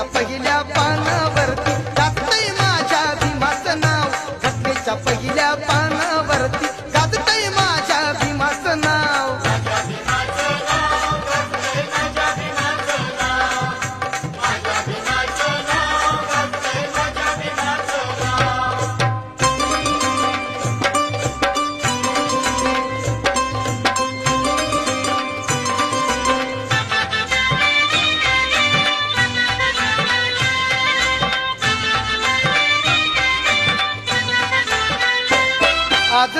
पहिल्या पानावरती गाजतंय माझ्या भीमाचं नाव, घटनेच्या पहिल्या पानावरती गाजतंय माझ्या भीमाचं नाव. आज